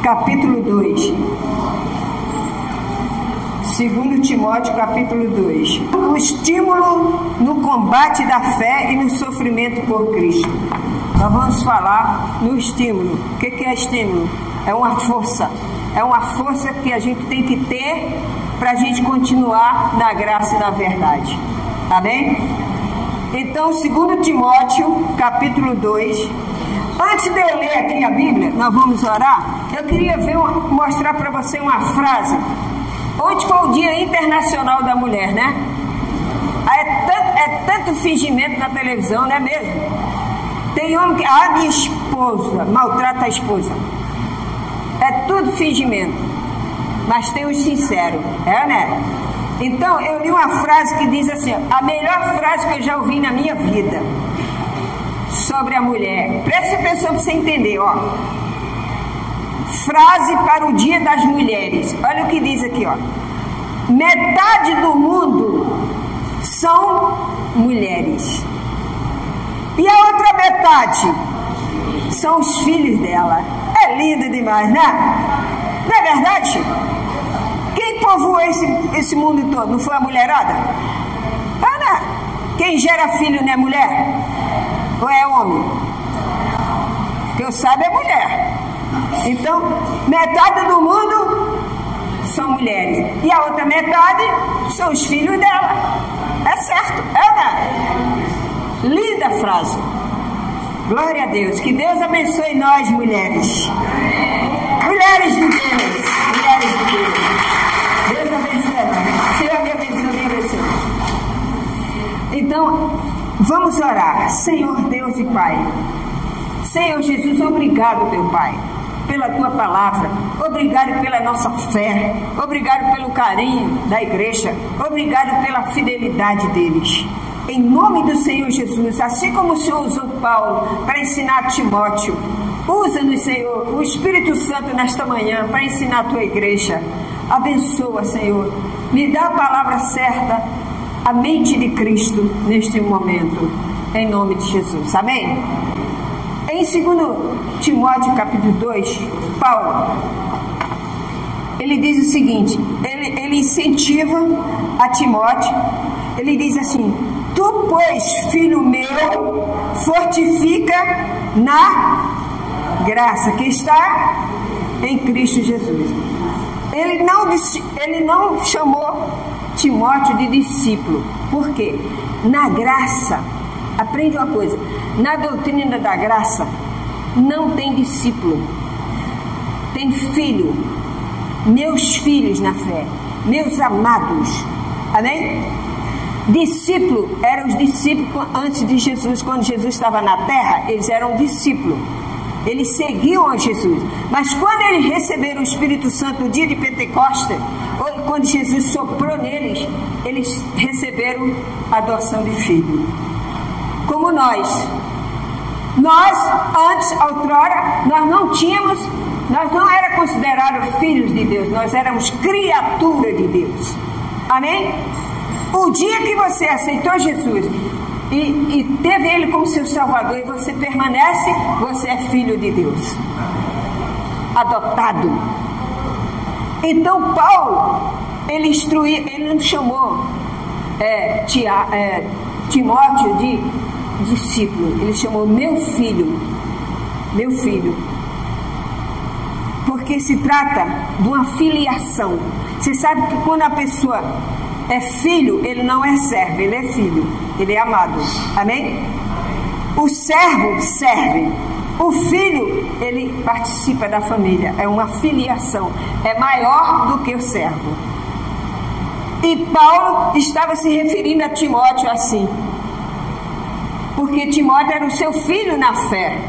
capítulo 2. 2 Timóteo, capítulo 2. O estímulo no combate da fé e no sofrimento por Cristo. Nós vamos falar no estímulo. O que é estímulo? É uma força. É uma força que a gente tem que ter para a gente continuar na graça e na verdade. Tá bem? Então, 2 Timóteo, capítulo 2. Antes de eu ler aqui a Bíblia, nós vamos orar. Eu queria mostrar para você uma frase. Ontem foi o Dia Internacional da Mulher, né? É tanto fingimento na televisão, não é mesmo? Tem homem que... A minha esposa maltrata a esposa. É tudo fingimento. Mas tem os sinceros, né? Então, eu li uma frase que diz assim, a melhor frase que eu já ouvi na minha vida sobre a mulher. Preste atenção para você entender, ó. Frase para o Dia das Mulheres. Olha o que diz aqui, ó. Metade do mundo são mulheres. E a outra metade são os filhos dela. É lindo demais, né? Não é verdade? Quem povoou esse mundo todo? Não foi a mulherada? Ana, quem gera filho não é mulher? Ou é homem? Que eu saiba é mulher. Então, metade do mundo são mulheres. E a outra metade são os filhos dela. É certo, é, né? Linda frase. Glória a Deus. Que Deus abençoe nós, mulheres. Mulheres de Deus. Mulheres de Deus. Deus abençoe nós. Senhor, me abençoe, me abençoe. Então, vamos orar. Senhor Deus e Pai. Senhor Jesus, obrigado, meu Pai, pela Tua palavra. Obrigado pela nossa fé. Obrigado pelo carinho da igreja. Obrigado pela fidelidade deles. Em nome do Senhor Jesus, assim como o Senhor usou Paulo para ensinar Timóteo, usa-nos, Senhor, o Espírito Santo nesta manhã para ensinar a Tua igreja. Abençoa, Senhor. Me dá a palavra certa, a mente de Cristo neste momento. Em nome de Jesus. Amém? Em 2 Timóteo, capítulo 2, Paulo, ele diz o seguinte, ele incentiva a Timóteo, ele diz assim, tu, pois, filho meu, fortifica na graça que está em Cristo Jesus. Ele não chamou Timóteo de discípulo. Por quê? Na graça, aprende uma coisa, na doutrina da graça não tem discípulo, tem filho, meus filhos na fé, meus amados. Amém? Discípulo eram os discípulos antes de Jesus. Quando Jesus estava na terra, eles eram discípulos, eles seguiam a Jesus. Mas quando eles receberam o Espírito Santo no dia de Pentecostes, quando Jesus soprou neles, eles receberam a adoção de filho. Como nós antes, outrora, nós não éramos considerados filhos de Deus, nós éramos criatura de Deus. Amém? O dia que você aceitou Jesus e teve Ele como seu Salvador, e você permanece, você é filho de Deus, adotado. Então Paulo, ele não chamou Timóteo de discípulo, ele chamou meu filho, porque se trata de uma filiação. Você sabe que quando a pessoa é filho, ele não é servo, ele é filho, ele é amado. Amém? O servo serve, o filho, ele participa da família, é uma filiação, é maior do que o servo. E Paulo estava se referindo a Timóteo assim, porque Timóteo era o seu filho na fé,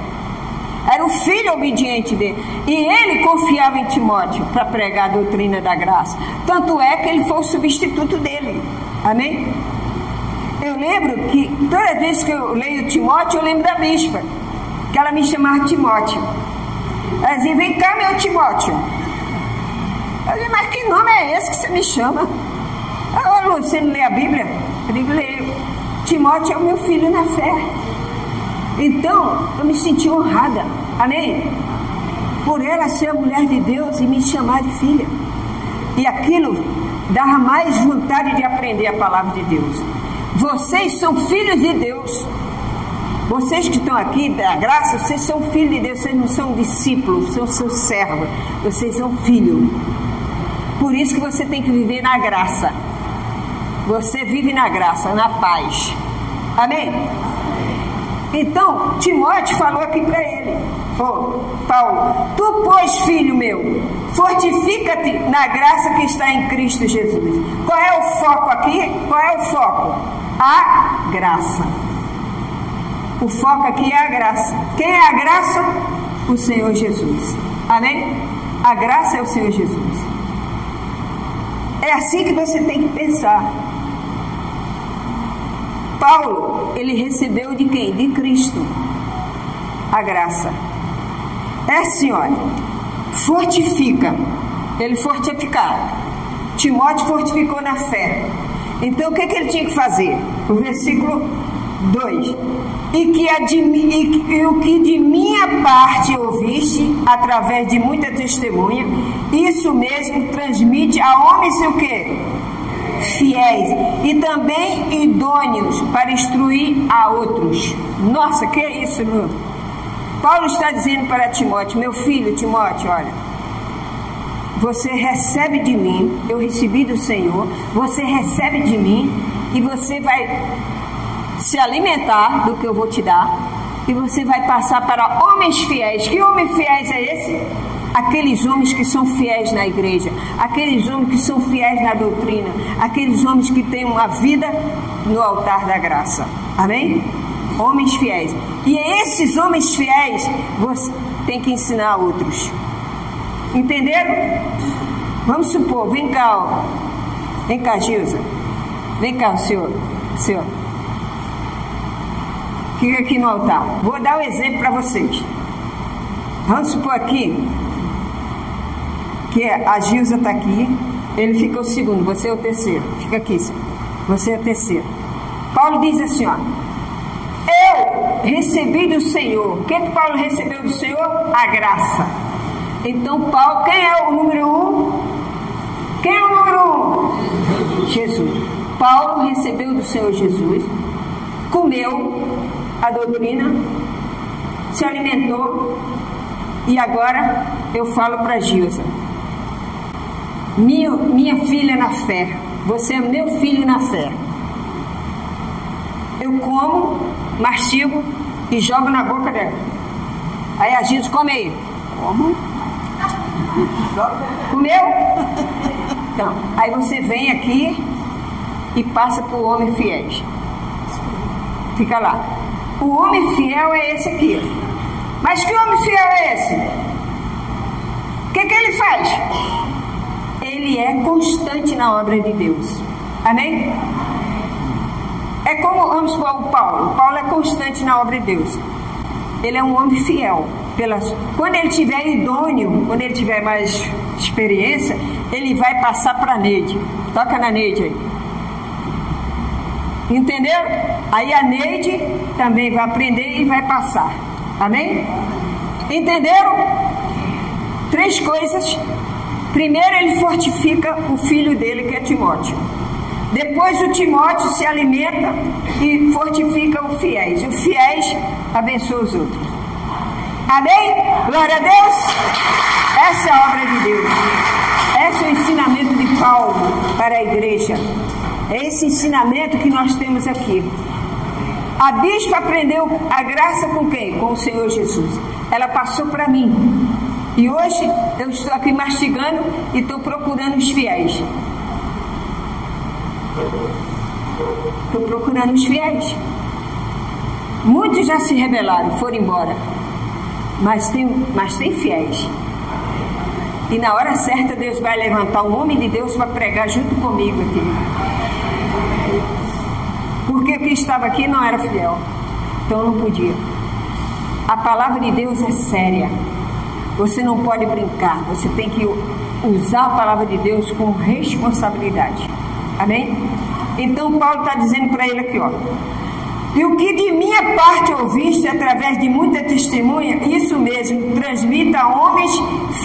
era o filho obediente dele, e ele confiava em Timóteo para pregar a doutrina da graça. Tanto é que ele foi o substituto dele. Amém? Eu lembro que toda vez que eu leio Timóteo, eu lembro da bispa, que ela me chamava Timóteo. Ela dizia, vem cá, meu Timóteo. Eu disse, mas que nome é esse que você me chama? Você não lê a Bíblia? Eu digo, leio. Timóteo é o meu filho na fé. Então, eu me senti honrada. Amém? por ela ser a mulher de Deus e me chamar de filha. E aquilo dava mais vontade de aprender a palavra de Deus. Vocês são filhos de Deus. Vocês que estão aqui, da graça, vocês são filhos de Deus. Vocês não são discípulos, são seus servos. Vocês são filhos. Por isso que você tem que viver na graça. Você vive na graça, na paz. Amém? Então, Timóteo falou aqui para ele, Paulo: tu, pois, filho meu, fortifica-te na graça que está em Cristo Jesus. Qual é o foco aqui? Qual é o foco? A graça. O foco aqui é a graça. Quem é a graça? O Senhor Jesus. Amém? A graça é o Senhor Jesus. É assim que você tem que pensar. Paulo, ele recebeu de quem? De Cristo. A graça. É assim, olha. Fortifica. Ele fortificava. Timóteo fortificou na fé. Então, o que ele tinha que fazer? O versículo 2. E o que de minha parte ouviste, através de muita testemunha, isso mesmo transmite a homens o quê? Fiéis e também idôneos para instruir a outros. Nossa, que é isso, meu? Paulo está dizendo para Timóteo: meu filho Timóteo, olha, você recebe de mim, eu recebi do Senhor, você recebe de mim e você vai se alimentar do que eu vou te dar e você vai passar para homens fiéis. Que homens fiéis é esse? Aqueles homens que são fiéis na igreja, aqueles homens que são fiéis na doutrina, aqueles homens que têm uma vida no altar da graça. Amém? Homens fiéis. E esses homens fiéis você tem que ensinar a outros. Entenderam? Vamos supor, vem cá, ó. Vem cá, Gilza. Vem cá, senhor. Fica aqui no altar. Vou dar um exemplo para vocês. Vamos supor aqui que a Gilza está aqui, ele fica o segundo, você é o terceiro. Fica aqui, você é o terceiro. Paulo diz assim, ó: eu recebi do Senhor. O que Paulo recebeu do Senhor? A graça. Então Paulo, quem é o número 1? Quem é o número 1? Jesus. Paulo recebeu do Senhor Jesus, comeu a doutrina, se alimentou. E agora eu falo para Gilza: minha filha na fé, você é meu filho na fé. Eu como, mastigo e jogo na boca dela. Aí a Gilza: come aí. Como? Comeu? Então, aí você vem aqui e passa para o homem fiéis. Fica lá. O homem fiel é esse aqui. Mas que homem fiel é esse? O que ele faz? Ele é constante na obra de Deus. Amém? É como, vamos supor, o Paulo. O Paulo é constante na obra de Deus. Ele é um homem fiel. Quando ele tiver idôneo, quando ele tiver mais experiência, ele vai passar para a Neide. Toca na Neide aí. Entendeu? Aí a Neide também vai aprender e vai passar. Amém? Entenderam? 3 coisas. Primeiro, ele fortifica o filho dele, que é Timóteo. Depois o Timóteo se alimenta e fortifica os fiéis. Os fiéis abençoam os outros. Amém? Glória a Deus! Essa é a obra de Deus. Esse é o ensinamento de Paulo para a igreja. É esse ensinamento que nós temos aqui. A bispa aprendeu a graça com quem? Com o Senhor Jesus. Ela passou para mim. E hoje eu estou aqui mastigando e estou procurando os fiéis. Estou procurando os fiéis. Muitos já se rebelaram, foram embora. Mas tem fiéis. E na hora certa Deus vai levantar um homem de Deus para pregar junto comigo aqui. Porque o que estava aqui não era fiel. Então não podia. A palavra de Deus é séria. Você não pode brincar. Você tem que usar a palavra de Deus com responsabilidade. Amém? Então Paulo está dizendo para ele aqui, ó: E o que de minha parte ouviste através de muita testemunha, isso mesmo, transmita a homens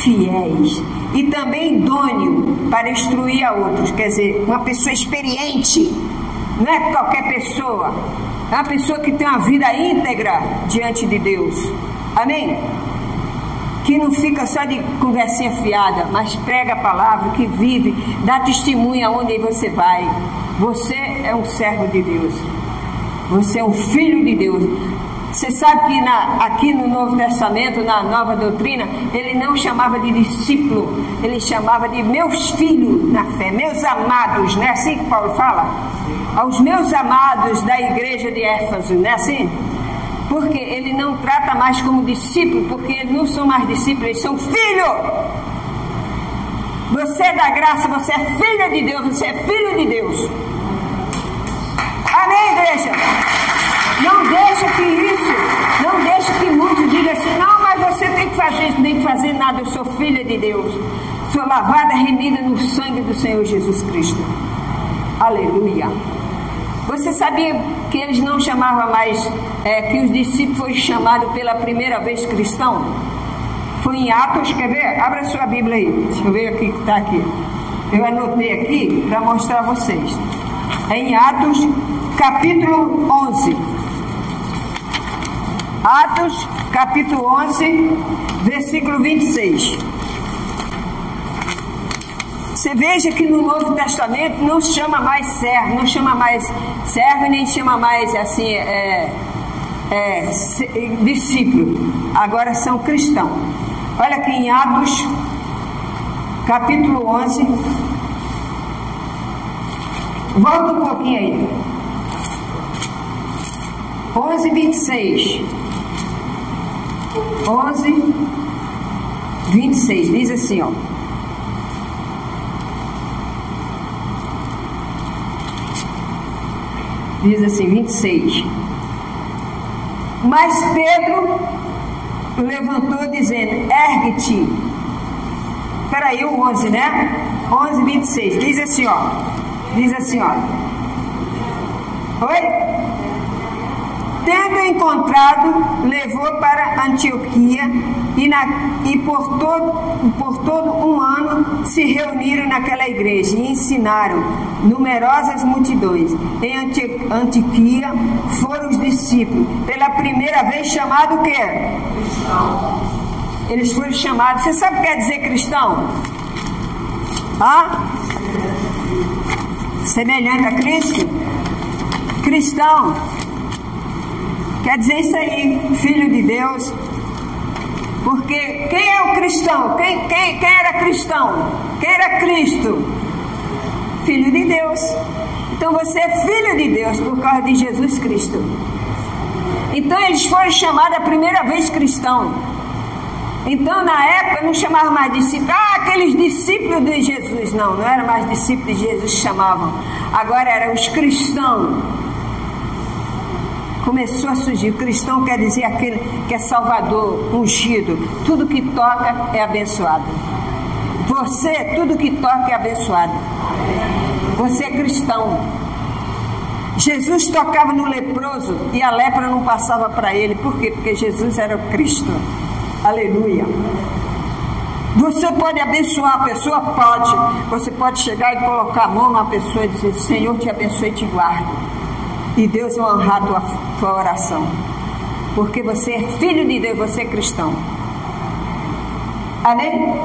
fiéis e também idôneo para instruir a outros. Quer dizer, uma pessoa experiente, não é qualquer pessoa, é uma pessoa que tem uma vida íntegra diante de Deus. Amém? Que não fica só de conversinha fiada, mas prega a palavra, que vive, dá testemunha onde você vai. Você é um servo de Deus. Você é um filho de Deus. Você sabe que aqui no Novo Testamento, na Nova Doutrina, ele não chamava de discípulo, ele chamava de meus filhos na fé, meus amados, não é assim que Paulo fala? Aos meus amados da igreja de Éfeso, não é assim? Porque ele não trata mais como discípulo, porque eles não são mais discípulos, eles são filhos. Você é da graça, você é filha de Deus, você é filho de Deus. Amém, igreja? Não deixa que muitos digam assim, não, mas você tem que fazer isso, nem fazer nada, eu sou filha de Deus. Sou lavada, remida no sangue do Senhor Jesus Cristo. Aleluia. Você sabia que eles não chamavam mais, que os discípulos foram chamados pela primeira vez cristão? Foi em Atos, quer ver? Abra a sua Bíblia aí, deixa eu ver o que está aqui. Eu anotei aqui para mostrar a vocês. É em Atos, capítulo 11. Atos, capítulo 11, versículo 26. Você veja que no Novo Testamento não se chama mais servo, não chama mais servo, nem chama mais assim, discípulo. Agora são cristãos. Olha aqui em Atos, capítulo 11. Volta um pouquinho aí. 11, 26. 11, 26. Diz assim, ó. Diz assim, 26. Mas Pedro levantou dizendo, ergue-te. Espera aí, o 11, né? 11, 26. Diz assim, ó. Diz assim, ó. Oi? Tendo encontrado, levou para Antioquia e por todo um ano se reuniram naquela igreja e ensinaram numerosas multidões. Em Antioquia foram os discípulos, pela primeira vez chamados o quê? Cristão. Eles foram chamados, você sabe o que quer dizer cristão? Semelhante a Cristo? Cristão. Quer dizer isso aí, filho de Deus. Porque quem é o cristão? Quem era cristão? Quem era Cristo? Filho de Deus. Então você é filho de Deus por causa de Jesus Cristo. Então eles foram chamados a primeira vez cristão. Então na época não chamavam mais discípulos. Aqueles discípulos de Jesus. Não eram mais discípulos de Jesus que chamavam. Agora eram os cristãos. Começou a surgir. O cristão quer dizer aquele que é salvador, ungido. Tudo que toca é abençoado. Você, tudo que toca é abençoado. Você é cristão. Jesus tocava no leproso e a lepra não passava para ele. Por quê? Porque Jesus era o Cristo. Aleluia. Você pode abençoar a pessoa? Pode. Você pode chegar e colocar a mão na pessoa e dizer, Senhor te abençoe e te guarde. E Deus vai honrar a tua oração. Porque você é filho de Deus, você é cristão. Amém?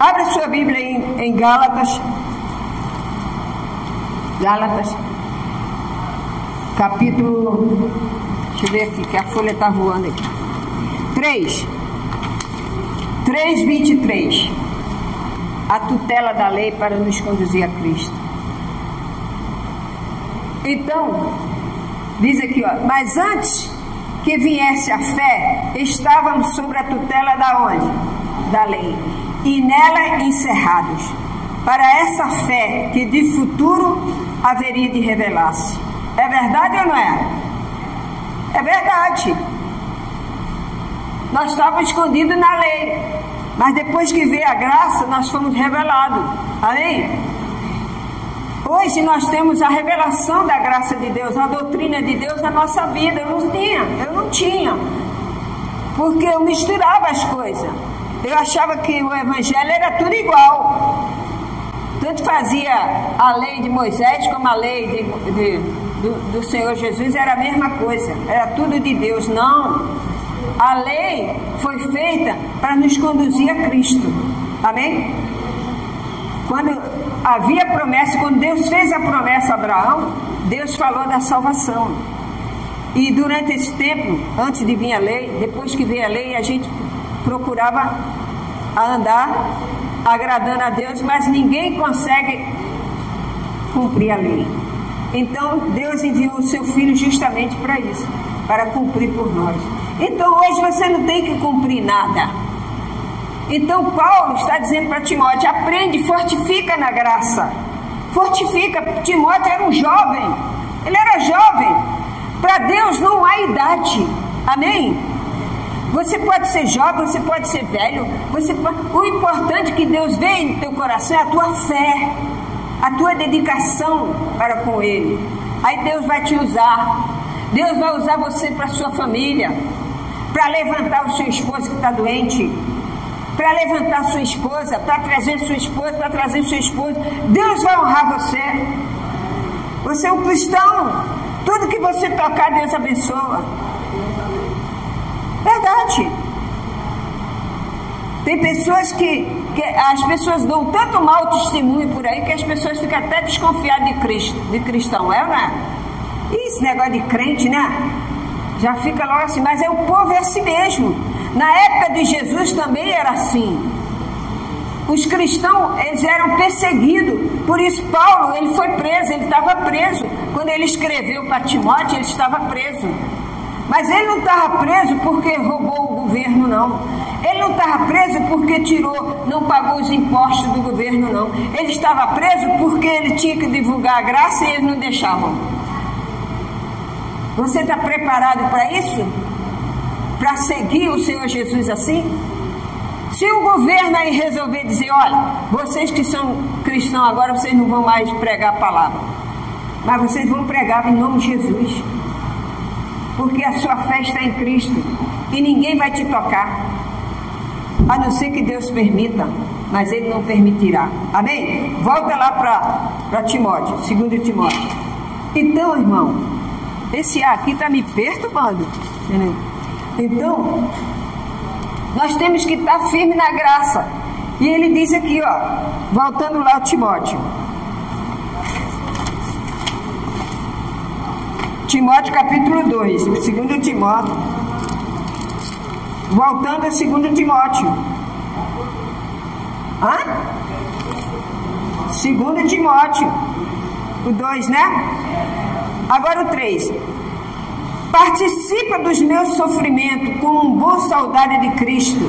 Abra sua Bíblia em Gálatas. Gálatas. Capítulo... Deixa eu ver aqui, que a folha está voando aqui. 3:23. A tutela da lei para nos conduzir a Cristo. Então, diz aqui, ó, mas antes que viesse a fé, estávamos sobre a tutela da onde? Da lei. E nela encerrados, para essa fé que de futuro haveria de revelar-se. É verdade ou não é? É verdade. Nós estávamos escondidos na lei, mas depois que veio a graça, nós fomos revelados. Amém? Hoje nós temos a revelação da graça de Deus, a doutrina de Deus na nossa vida. Eu não tinha, porque eu misturava as coisas. Eu achava que o evangelho era tudo igual. Tanto fazia a lei de Moisés como a lei do Senhor Jesus, era a mesma coisa, era tudo de Deus. Não, a lei foi feita para nos conduzir a Cristo. Amém? Quando havia promessa, quando Deus fez a promessa a Abraão, Deus falou da salvação. E durante esse tempo, antes de vir a lei, depois que veio a lei, a gente procurava andar agradando a Deus, mas ninguém consegue cumprir a lei. Então Deus enviou o seu Filho justamente para isso, para cumprir por nós. Então hoje você não tem que cumprir nada. Então Paulo está dizendo para Timóteo: aprende, fortifica na graça, fortifica. Timóteo era um jovem, ele era jovem. Para Deus não há idade, amém? Você pode ser jovem, você pode ser velho, o importante que Deus vê no teu coração é a tua fé, a tua dedicação para com Ele. Aí Deus vai te usar. Deus vai usar você para a sua família, para levantar o seu esposo que está doente, para levantar sua esposa, para trazer sua esposa, para trazer seu esposo. Deus vai honrar você. Você é um cristão. Tudo que você tocar, Deus abençoa. Verdade. Tem pessoas que as pessoas dão tanto mau testemunho por aí que as pessoas ficam até desconfiadas de Cristo, de cristão, né? E esse negócio de crente, né? Já fica logo assim, mas o povo é assim mesmo. Na época de Jesus também era assim. Os cristãos, eles eram perseguidos. Por isso Paulo, ele foi preso, ele estava preso. Quando ele escreveu para Timóteo, ele estava preso. Mas ele não estava preso porque roubou o governo, não. Ele não estava preso porque não pagou os impostos do governo, não. Ele estava preso porque ele tinha que divulgar a graça e eles não deixavam. Você está preparado para isso? Para seguir o Senhor Jesus assim? Se o governo aí resolver dizer: olha, vocês que são cristãos agora, vocês não vão mais pregar a palavra, mas vocês vão pregar em nome de Jesus, porque a sua fé está em Cristo e ninguém vai te tocar, a não ser que Deus permita, mas Ele não permitirá. Amém? Volta lá para Timóteo, 2 Timóteo. Então, irmão, esse ar aqui está me perturbando. Então, nós temos que estar firme na graça. E ele diz aqui, ó, voltando lá a Timóteo. Timóteo capítulo 2, 2 Timóteo. Voltando a 2 Timóteo. 2 Timóteo. O 2, né? Agora o 3. Participa dos meus sofrimentos como um bom soldado de Cristo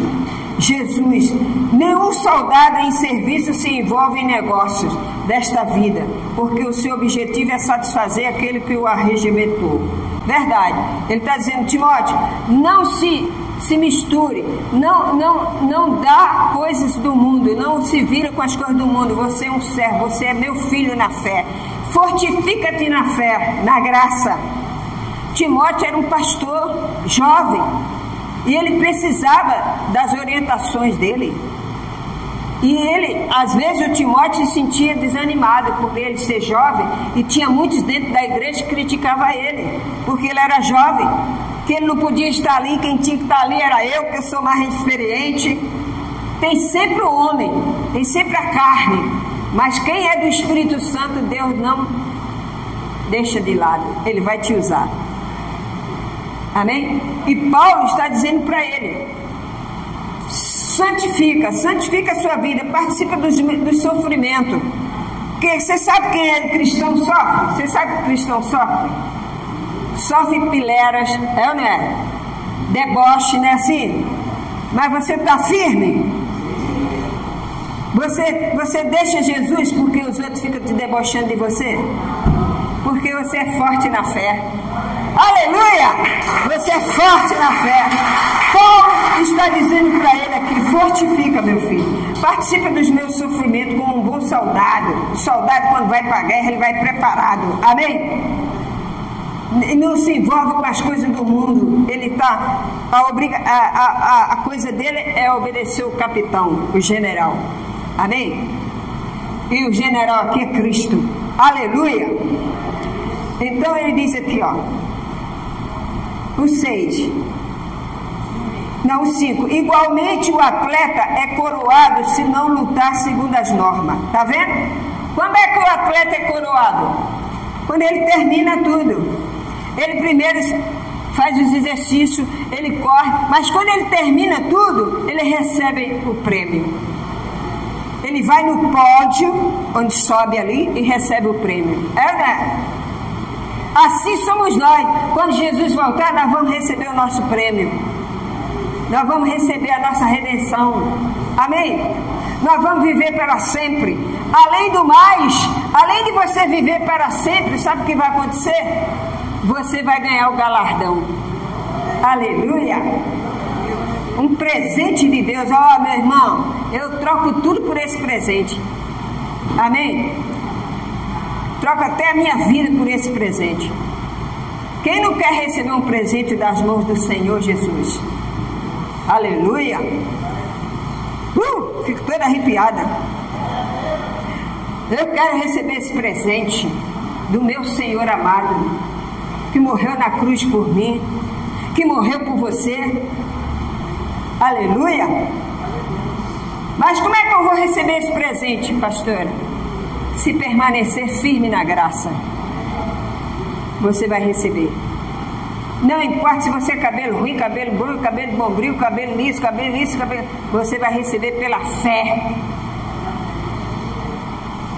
Jesus. Nenhum soldado em serviço se envolve em negócios desta vida, porque o seu objetivo é satisfazer aquele que o arregimentou. Verdade. Ele está dizendo: Timóteo, não se misture, não dá coisas do mundo, não se vira com as coisas do mundo. Você é um servo, você é meu filho na fé. Fortifica-te na fé, na graça. Timóteo era um pastor jovem e ele precisava das orientações dele. E ele, às vezes, o Timóteo se sentia desanimado por ele ser jovem, e tinha muitos dentro da igreja que criticavam ele, porque ele era jovem, que ele não podia estar ali, quem tinha que estar ali era eu, que eu sou mais experiente. Tem sempre o homem, tem sempre a carne, mas quem é do Espírito Santo, Deus não deixa de lado, Ele vai te usar. Amém? E Paulo está dizendo para ele: santifica a sua vida, participa dos sofrimentos. Porque você sabe quem é cristão sofre? Você sabe que o cristão sofre? Sofre pileras, é ou não é? Deboche, não é assim? Mas você está firme? Você deixa Jesus porque os outros ficam te debochando de você? Porque você é forte na fé. Aleluia! Você é forte na fé. Paulo está dizendo para ele aqui: que fortifica, meu filho. Participa dos meus sofrimentos como um bom soldado. O soldado, quando vai para a guerra, ele vai preparado. Amém? E não se envolve com as coisas do mundo. Ele está... A coisa dele é obedecer o capitão, o general. Amém? E o general aqui é Cristo. Aleluia! Então ele diz aqui, ó. O 6. Não, o 5. Igualmente o atleta é coroado se não lutar segundo as normas. Tá vendo? Quando é que o atleta é coroado? Quando ele termina tudo. Ele primeiro faz os exercícios, ele corre, mas quando ele termina tudo, ele recebe o prêmio. Ele vai no pódio, onde sobe ali, e recebe o prêmio. É, né? Assim somos nós. Quando Jesus voltar, nós vamos receber o nosso prêmio. Nós vamos receber a nossa redenção. Amém? Nós vamos viver para sempre. Além do mais, além de você viver para sempre, sabe o que vai acontecer? Você vai ganhar o galardão. Aleluia! Um presente de Deus. Ó, meu irmão, eu troco tudo por esse presente. Amém? Troco até a minha vida por esse presente. Quem não quer receber um presente das mãos do Senhor Jesus? Aleluia! Fico toda arrepiada. Eu quero receber esse presente do meu Senhor amado, que morreu na cruz por mim, que morreu por você. Aleluia! Mas como é que eu vou receber esse presente, pastora? Se permanecer firme na graça, você vai receber. Não importa se você é cabelo ruim, cabelo branco, cabelo bombril, cabelo liso, cabelo... Você vai receber pela fé.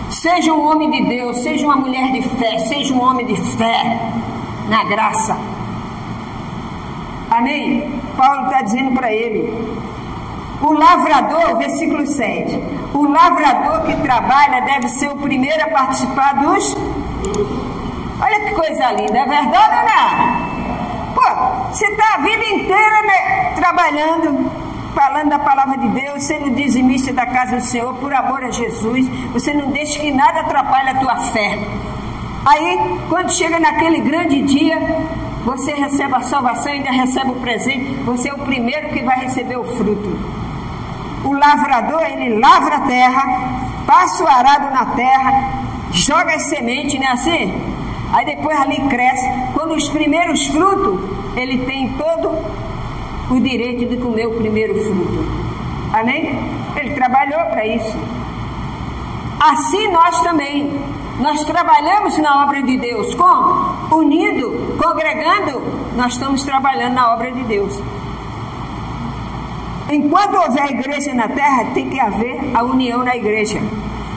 Seja um homem de Deus, seja uma mulher de fé, seja um homem de fé na graça. Amém? Paulo está dizendo para ele. O lavrador, versículo 7. O lavrador que trabalha deve ser o primeiro a participar dos... Olha que coisa linda, é verdade ou não? Pô, você está a vida inteira, né, trabalhando, falando da palavra de Deus, sendo dizimista da casa do Senhor, por amor a Jesus. Você não deixa que nada atrapalhe a tua fé. Aí, quando chega naquele grande dia, você recebe a salvação, ainda recebe o presente. Você é o primeiro que vai receber o fruto. O lavrador, ele lavra a terra, passa o arado na terra, joga as sementes, não é assim? Aí depois ali cresce. Quando os primeiros frutos, ele tem todo o direito de comer o primeiro fruto. Amém? Ele trabalhou para isso. Assim nós também. Nós trabalhamos na obra de Deus. Como? Unido, congregando, nós estamos trabalhando na obra de Deus. Enquanto houver igreja na terra, tem que haver a união na igreja.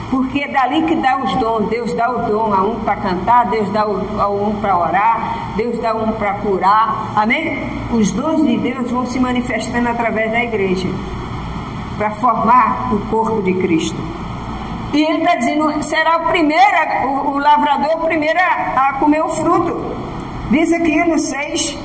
Porque é dali que dá os dons. Deus dá o dom a um para cantar, Deus dá a um para orar, Deus dá um para curar. Amém? Os dons de Deus vão se manifestando através da igreja, para formar o corpo de Cristo. E ele está dizendo, será o primeiro, o lavrador o primeiro a comer o fruto. Diz aqui no 6,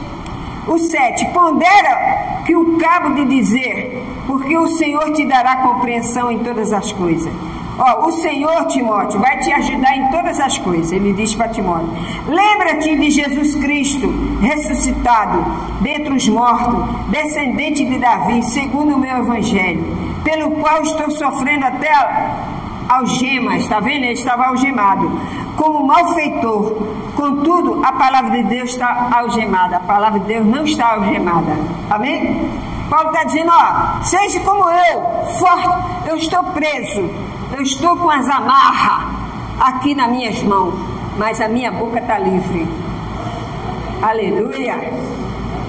o 7, pondera que o cabo de dizer, porque o Senhor te dará compreensão em todas as coisas. Ó, o Senhor, Timóteo, vai te ajudar em todas as coisas. Ele diz para Timóteo, lembra-te de Jesus Cristo, ressuscitado dentre os mortos, descendente de Davi, segundo o meu evangelho, pelo qual estou sofrendo até algemas. Está vendo? Ele estava algemado como malfeitor. Contudo, a palavra de Deus está algemada. A palavra de Deus não está algemada. Amém? Paulo está dizendo, ó, seja como eu, forte. Eu estou preso, eu estou com as amarras aqui nas minhas mãos, mas a minha boca está livre. Aleluia.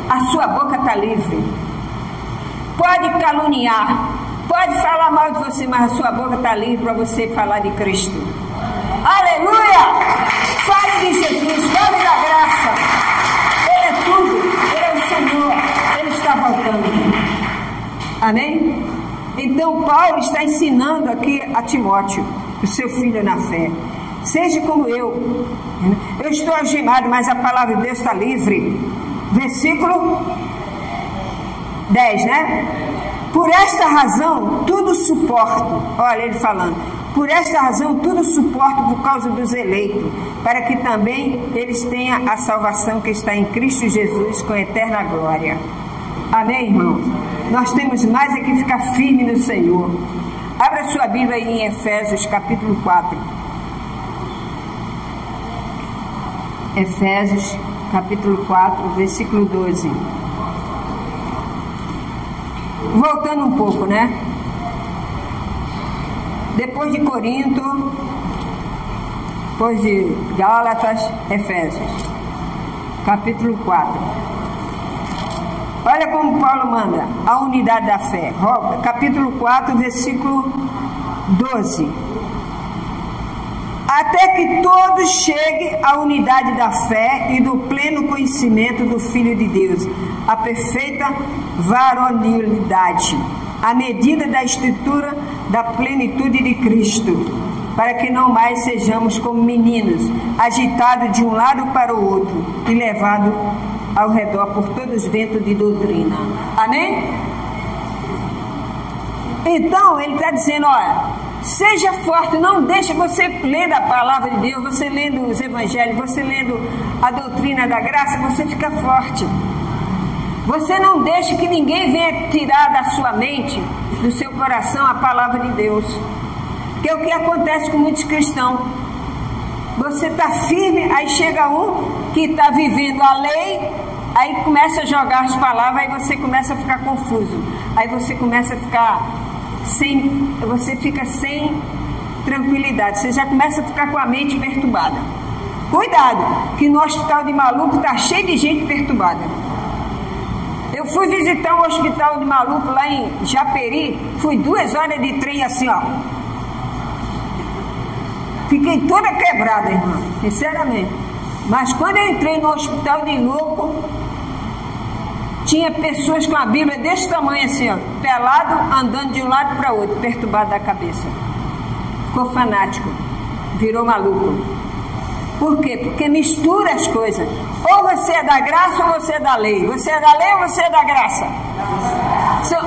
A sua boca está livre. Pode caluniar, pode falar mal de você, mas a sua boca está livre para você falar de Cristo. Aleluia! Fale de Jesus, fale da graça. Ele é tudo, Ele é o Senhor, Ele está voltando. Amém? Então Paulo está ensinando aqui a Timóteo, o seu filho na fé. Seja como eu estou algemado, mas a palavra de Deus está livre. Versículo 10, né? Por esta razão, tudo suporto. Olha ele falando. Por esta razão, tudo suporto por causa dos eleitos, para que também eles tenham a salvação que está em Cristo Jesus com eterna glória. Amém, irmãos? Nós temos mais é que ficar firme no Senhor. Abra sua Bíblia aí em Efésios, capítulo 4. Efésios, capítulo 4, versículo 12. Voltando um pouco, né? Depois de Corinto, depois de Gálatas, Efésios, capítulo 4. Olha como Paulo manda a unidade da fé. Capítulo 4, versículo 12. Até que todos cheguem à unidade da fé e do pleno conhecimento do Filho de Deus, a perfeita varonilidade, à medida da estrutura da plenitude de Cristo, para que não mais sejamos como meninos, agitados de um lado para o outro e levados ao redor por todos os ventos de doutrina. Amém? Então ele está dizendo, olha, seja forte, não deixe você lendo a palavra de Deus, você lendo os evangelhos, você lendo a doutrina da graça, você fica forte. Você não deixe que ninguém venha tirar da sua mente, do seu coração, a palavra de Deus. Que é o que acontece com muitos cristãos. Você está firme, aí chega um que está vivendo a lei, aí começa a jogar as palavras, aí você começa a ficar confuso. Aí você começa a ficar você fica sem tranquilidade, você já começa a ficar com a mente perturbada. Cuidado, que no hospital de maluco está cheio de gente perturbada. Eu fui visitar um hospital de maluco lá em Japeri, fui 2 horas de trem assim, ó. Fiquei toda quebrada, irmão, sinceramente. Mas quando eu entrei no hospital de louco, tinha pessoas com a Bíblia desse tamanho assim, ó, pelado, andando de um lado para o outro, perturbado da cabeça. Ficou fanático, virou maluco. Por quê? Porque mistura as coisas. Ou você é da graça ou você é da lei. Você é da lei ou você é da graça?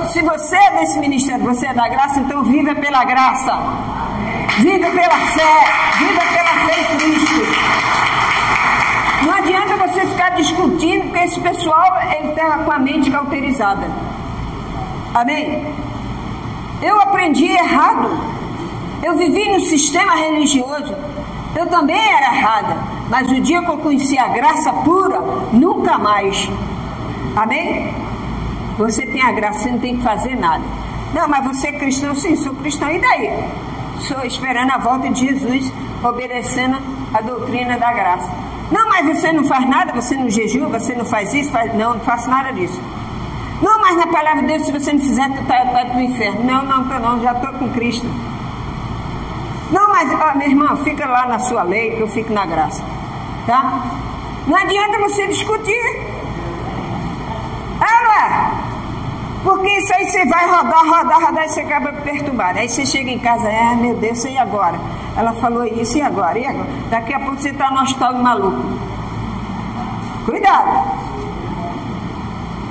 Se você é desse ministério, você é da graça, então viva pela graça. Viva pela fé. Viva pela fé em Cristo. Não adianta você ficar discutindo, porque esse pessoal, ele está com a mente cauterizada. Amém? Eu aprendi errado. Eu vivi no sistema religioso. Eu também era errada. Mas o dia que eu conheci a graça pura, nunca mais. Amém? Você tem a graça, você não tem que fazer nada. Não, mas você é cristão? Sim, sou cristão. E daí? Sou esperando a volta de Jesus, obedecendo a doutrina da graça. Não, mas você não faz nada, você não jejua, você não faz isso, não, não faço nada disso. Não, mas na palavra de Deus, se você não fizer, tu tá pro inferno. Não, já estou com Cristo. Não, mas, ó, meu irmão, fica lá na sua lei, que eu fico na graça. Tá? Não adianta você discutir. Não é? Porque isso aí você vai rodar e você acaba perturbado. Aí você chega em casa, meu Deus, e agora? Ela falou isso, e agora? E agora? Daqui a pouco você está no hospital de maluco. Cuidado.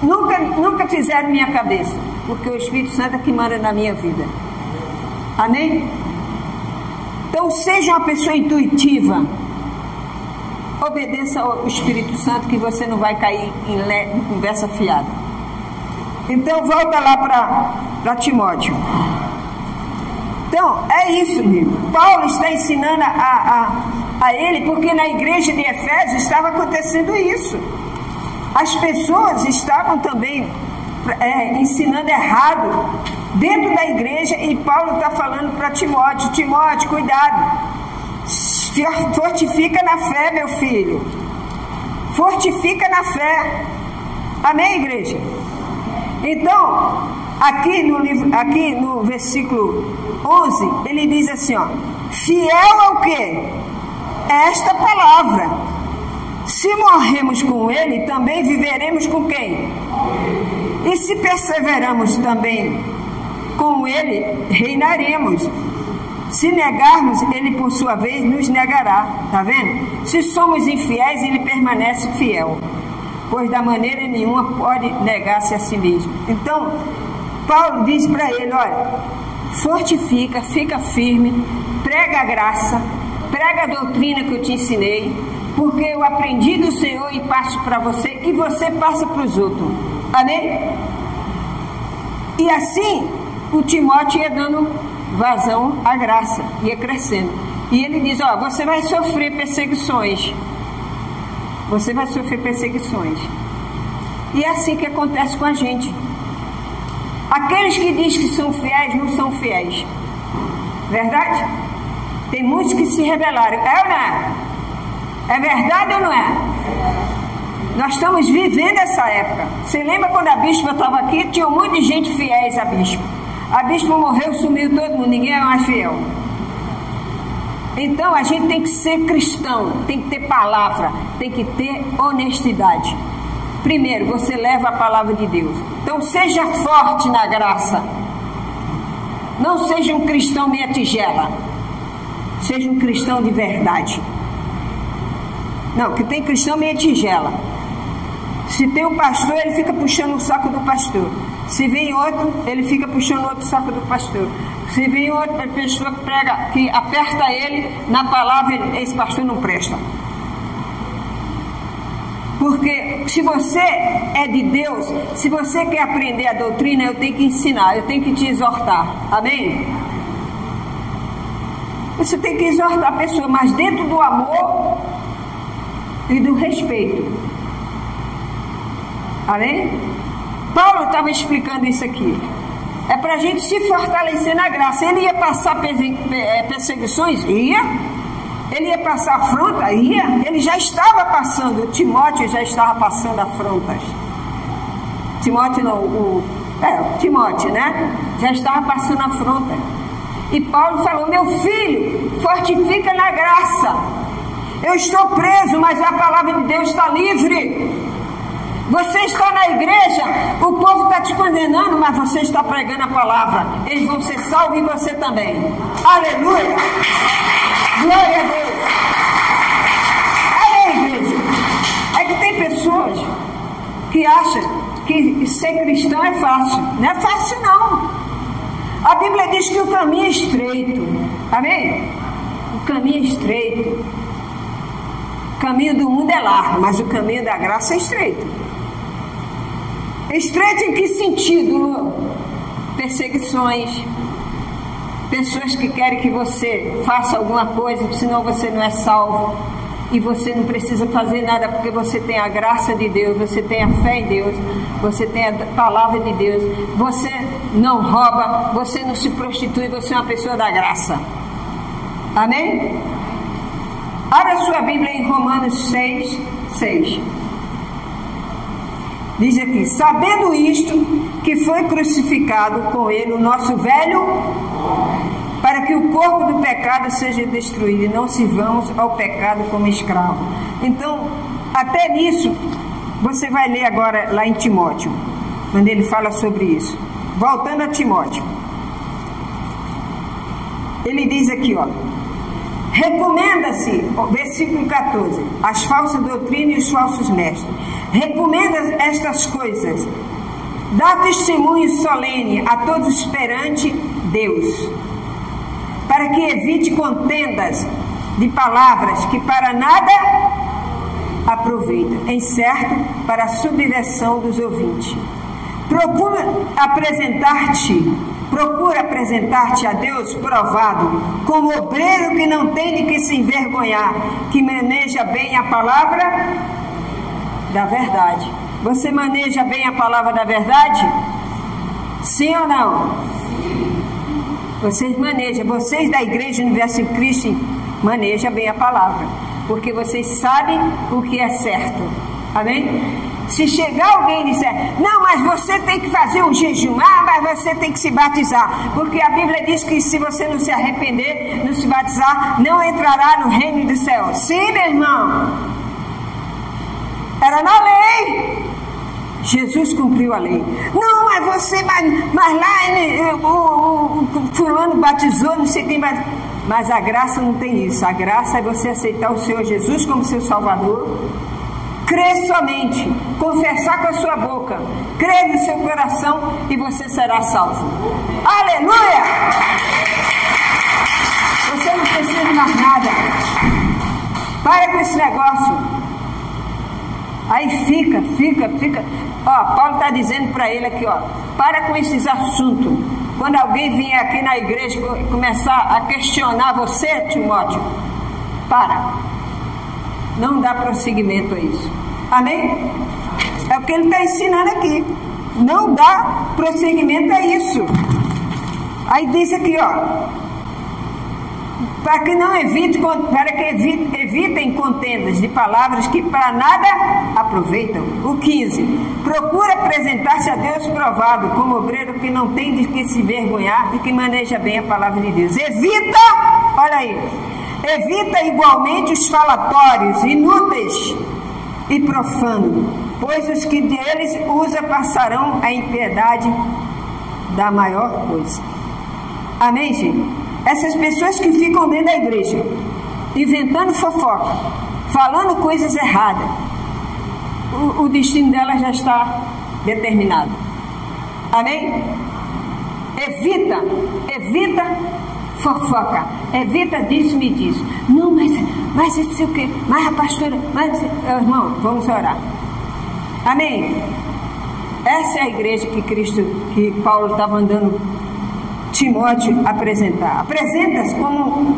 Nunca fizeram minha cabeça, porque o Espírito Santo é que manda na minha vida. Amém? Então seja uma pessoa intuitiva. Obedeça ao Espírito Santo, que você não vai cair em conversa fiada. Então volta lá para Timóteo. Então é isso, amigo. Paulo está ensinando a ele, porque na igreja de Efésios estava acontecendo isso. As pessoas estavam também ensinando errado dentro da igreja, e Paulo está falando para Timóteo: Timóteo, cuidado, fortifica na fé, meu filho, fortifica na fé. Amém, igreja? Então, aqui no versículo 11, ele diz assim, ó: fiel ao quê? Esta palavra. Se morremos com ele, também viveremos com quem? E se perseveramos também com ele, reinaremos. Se negarmos, ele por sua vez nos negará. Tá vendo? Se somos infiéis, ele permanece fiel, pois da maneira nenhuma pode negar-se a si mesmo. Então, Paulo diz para ele, olha, fortifica, fica firme, prega a graça, prega a doutrina que eu te ensinei, porque eu aprendi do Senhor e passo para você, e você passa para os outros. Amém? E assim, o Timóteo ia dando vazão à graça, ia crescendo. E ele diz, ó, você vai sofrer perseguições. Você vai sofrer perseguições. E é assim que acontece com a gente. Aqueles que dizem que são fiéis, não são fiéis. Verdade? Tem muitos que se rebelaram. É ou não é? É verdade ou não é? Nós estamos vivendo essa época. Você lembra quando a bispa estava aqui? Tinha um monte de gente fiéis à bispa. A bispa morreu, sumiu todo mundo. Ninguém é mais fiel. Então a gente tem que ser cristão. Tem que ter palavra. Tem que ter honestidade. Primeiro, você leva a palavra de Deus. Então seja forte na graça. Não seja um cristão meia tigela. Seja um cristão de verdade. Não, que tem cristão meia tigela. Se tem um pastor, ele fica puxando o saco do pastor. Se vem outro, ele fica puxando outro saco do pastor. Se vem outra pessoa que prega, que aperta ele na palavra, esse pastor não presta. Porque se você é de Deus, se você quer aprender a doutrina, eu tenho que ensinar, eu tenho que te exortar. Amém? Você tem que exortar a pessoa, mas dentro do amor e do respeito. Amém? Paulo estava explicando isso aqui. É para a gente se fortalecer na graça. Ele ia passar perseguições? Ia. Ele ia passar afronta? Ia. Ele já estava passando. Timóteo já estava passando afrontas. Timóteo não, Timóteo, né? Já estava passando afronta. E Paulo falou, meu filho, fortifica na graça. Eu estou preso, mas a palavra de Deus está livre. Você está na igreja, o povo está te condenando, mas você está pregando a palavra. Eles vão ser salvos e você também. Aleluia! Glória a Deus! Amém, igreja? É que tem pessoas que acham que ser cristão é fácil. Não é fácil, não. A Bíblia diz que o caminho é estreito. Amém? O caminho é estreito. O caminho do mundo é largo, mas o caminho da graça é estreito. Estreito em que sentido, Lu? Perseguições. Pessoas que querem que você faça alguma coisa, senão você não é salvo. E você não precisa fazer nada, porque você tem a graça de Deus, você tem a fé em Deus, você tem a palavra de Deus, você não rouba, você não se prostitui, você é uma pessoa da graça. Amém? Abra sua Bíblia em Romanos 6:6. Diz aqui, sabendo isto, que foi crucificado com ele o nosso velho, para que o corpo do pecado seja destruído e não sirvamos ao pecado como escravo. Então, até nisso, você vai ler agora lá em Timóteo, quando ele fala sobre isso. Voltando a Timóteo. Ele diz aqui, ó. Recomenda-se, versículo 14, as falsas doutrinas e os falsos mestres. Recomenda estas coisas. Dá testemunho solene a todos perante Deus, para que evite contendas de palavras que para nada aproveitam, em certo para a subversão dos ouvintes. Procura apresentar-te a Deus provado, como obreiro que não tem de que se envergonhar, que maneja bem a palavra da verdade. Você maneja bem a palavra da verdade? Sim ou não? Vocês manejam, vocês da Igreja Universo em Cristo manejam bem a palavra, porque vocês sabem o que é certo. Amém? Se chegar alguém e disser, não, mas você tem que fazer um jejum, mas você tem que se batizar, porque a Bíblia diz que se você não se arrepender, não se batizar, não entrará no reino do céu. Sim, meu irmão, era na lei. Jesus cumpriu a lei. Não, mas você, mas lá o fulano batizou, não sei quem batizou. Mas a graça não tem isso. A graça é você aceitar o Senhor Jesus como seu Salvador Crer somente, confessar com a sua boca, crer no seu coração e você será salvo. Aleluia! Você não precisa de mais nada. Para com esse negócio. Aí fica. Ó, Paulo está dizendo para ele aqui, ó, para com esses assuntos. Quando alguém vier aqui na igreja e começar a questionar você, Timóteo, para. Não dá prosseguimento a isso. Amém? É o que ele está ensinando aqui. Não dá prosseguimento a isso. Aí diz aqui, ó, para que evitem contendas de palavras que para nada aproveitam. O 15. Procura apresentar-se a Deus provado, como obreiro que não tem de que se vergonhar e que maneja bem a palavra de Deus. Evita, olha aí, evita igualmente os falatórios inúteis e profanos, pois os que deles usa passarão a impiedade da maior coisa. Amém, gente? Essas pessoas que ficam dentro da igreja, inventando fofoca, falando coisas erradas, o destino delas já está determinado. Amém? Evita fofoca, evita disso e disso. Não, mas isso o quê? Mas a pastora, irmão, vamos orar. Amém? Essa é a igreja que Paulo estava mandando Timóteo apresentar. Apresenta-se como...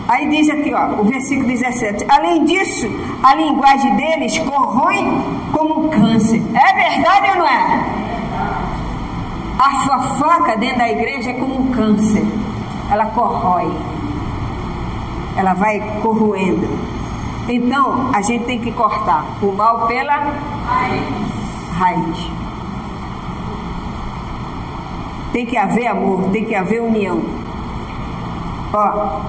Aí diz aqui, ó, o versículo 17. Além disso, a linguagem deles corrói como um câncer. É verdade ou não é? A fofoca dentro da igreja é como um câncer. Ela corrói. Ela vai corroendo. Então, a gente tem que cortar o mal pela raiz. Tem que haver amor, tem que haver união. Ó,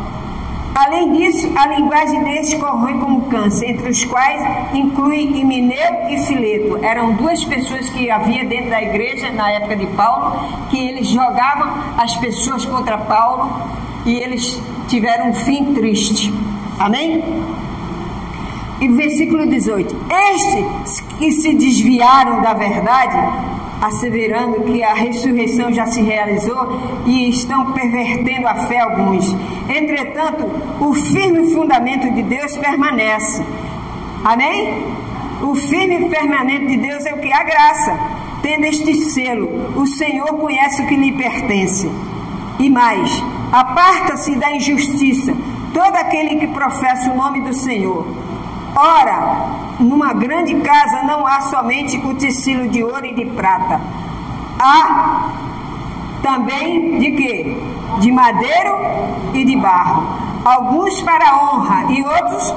além disso, a linguagem deles corrói como câncer, entre os quais inclui Himeneu e Fileto. Eram duas pessoas que havia dentro da igreja na época de Paulo, que eles jogavam as pessoas contra Paulo e eles tiveram um fim triste. Amém? E versículo 18. Estes que se desviaram da verdade, asseverando que a ressurreição já se realizou, e estão pervertendo a fé alguns. Entretanto, o firme fundamento de Deus permanece. Amém? O firme permanente de Deus é o que? A graça. Tendo este selo, o Senhor conhece o que lhe pertence. E mais, aparta-se da injustiça todo aquele que professa o nome do Senhor. Ora, numa grande casa não há somente utensílio de ouro e de prata. Há também de quê? De madeiro e de barro. Alguns para honra e outros...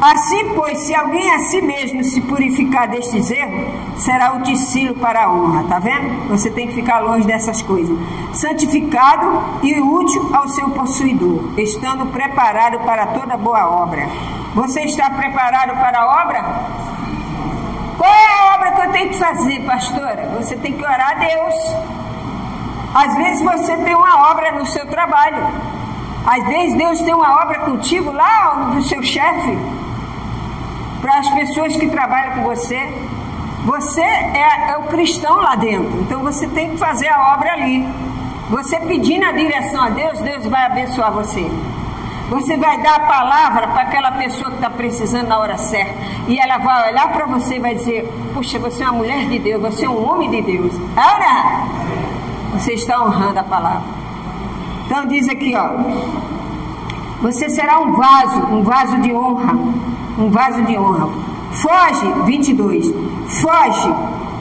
Assim, pois, se alguém a si mesmo se purificar destes erros, será utensílio para a honra. Tá vendo? Você tem que ficar longe dessas coisas. Santificado e útil ao seu possuidor, estando preparado para toda boa obra. Você está preparado para a obra? Qual é a obra que eu tenho que fazer, pastora? Você tem que orar a Deus. Às vezes você tem uma obra no seu trabalho. Às vezes Deus tem uma obra contigo lá no seu chefe. Para as pessoas que trabalham com você. Você é o cristão lá dentro. Então você tem que fazer a obra ali. Você pedindo a direção a Deus, Deus vai abençoar você. Você vai dar a palavra para aquela pessoa que está precisando na hora certa. E ela vai olhar para você e vai dizer: puxa, você é uma mulher de Deus, você é um homem de Deus. Ora, você está honrando a palavra. Então diz aqui, ó: você será um vaso de honra. Um vaso de honra. Foge, 22. Foge,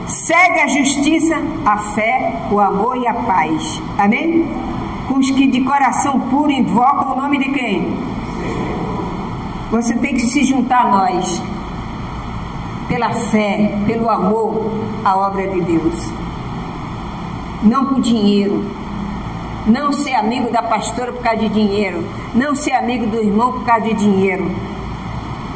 segue a justiça, a fé, o amor e a paz. Amém? Com os que de coração puro invocam o nome de quem? Você tem que se juntar a nós. Pela fé, pelo amor à obra de Deus. Não por dinheiro. Não ser amigo da pastora por causa de dinheiro. Não ser amigo do irmão por causa de dinheiro.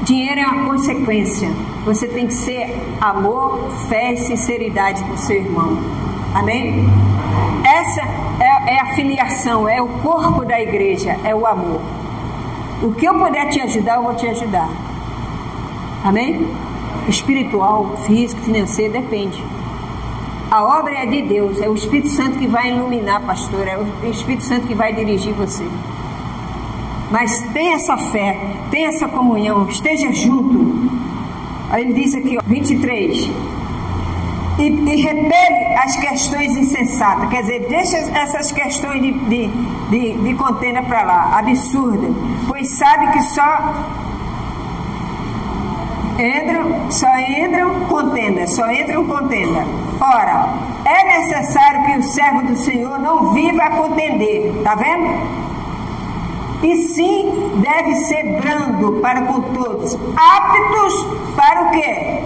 Dinheiro é uma consequência. Você tem que ser amor, fé e sinceridade com o seu irmão. Amém? Essa é a filiação, é o corpo da igreja, é o amor. O que eu puder te ajudar, eu vou te ajudar. Amém? Espiritual, físico, financeiro, depende. A obra é de Deus, é o Espírito Santo que vai iluminar, pastor, é o Espírito Santo que vai dirigir você. Mas tenha essa fé, tenha essa comunhão, esteja junto. Aí ele diz aqui, ó, 23, e repele as questões insensatas, quer dizer, deixa essas questões de contenda para lá, absurda, pois sabe que só entram contenda. Ora, é necessário que o servo do Senhor não viva a contender, tá vendo? E sim deve ser brando para com todos, aptos para o quê?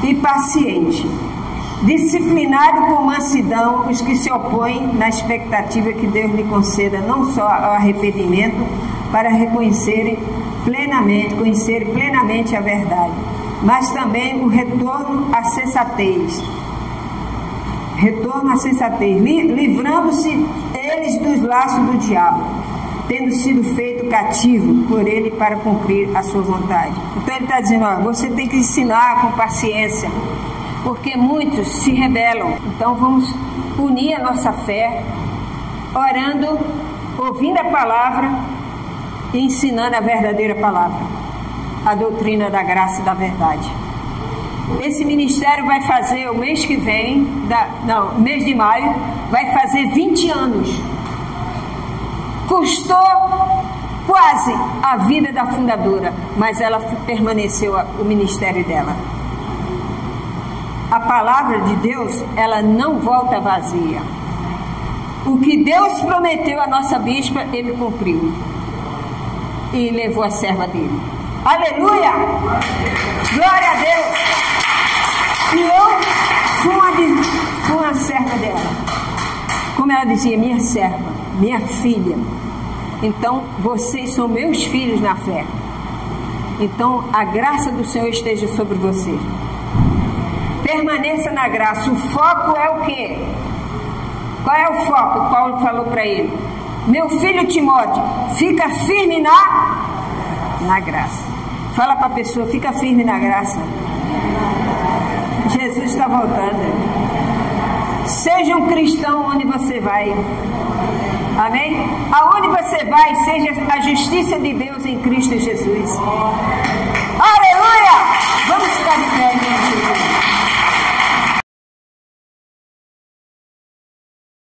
E paciente, disciplinado com mansidão os que se opõem, na expectativa que Deus lhe conceda não só o arrependimento, para conhecerem plenamente a verdade, mas também o retorno à sensatez, livrando-se eles dos laços do diabo, tendo sido feito cativo por ele para cumprir a sua vontade. Então ele está dizendo, ó, você tem que ensinar com paciência, porque muitos se rebelam. Então vamos unir a nossa fé, orando, ouvindo a palavra e ensinando a verdadeira palavra, a doutrina da graça e da verdade. Esse ministério vai fazer o mês que vem, mês de maio, vai fazer 20 anos. Custou quase a vida da fundadora, mas ela permaneceu o ministério dela. A palavra de Deus, ela não volta vazia. O que Deus prometeu à nossa bispa, ele cumpriu. E levou a serva dele. Aleluia! Glória a Deus! E eu fui uma serva dela. Como ela dizia, minha serva, minha filha. Então, vocês são meus filhos na fé. Então, a graça do Senhor esteja sobre você. Permaneça na graça. O foco é o quê? Qual é o foco? Paulo falou para ele. Meu filho Timóteo, fica firme na graça. Fala para a pessoa, fica firme na graça. Jesus está voltando. Seja um cristão onde você vai. Amém? Aonde você vai, seja a justiça de Deus em Cristo Jesus.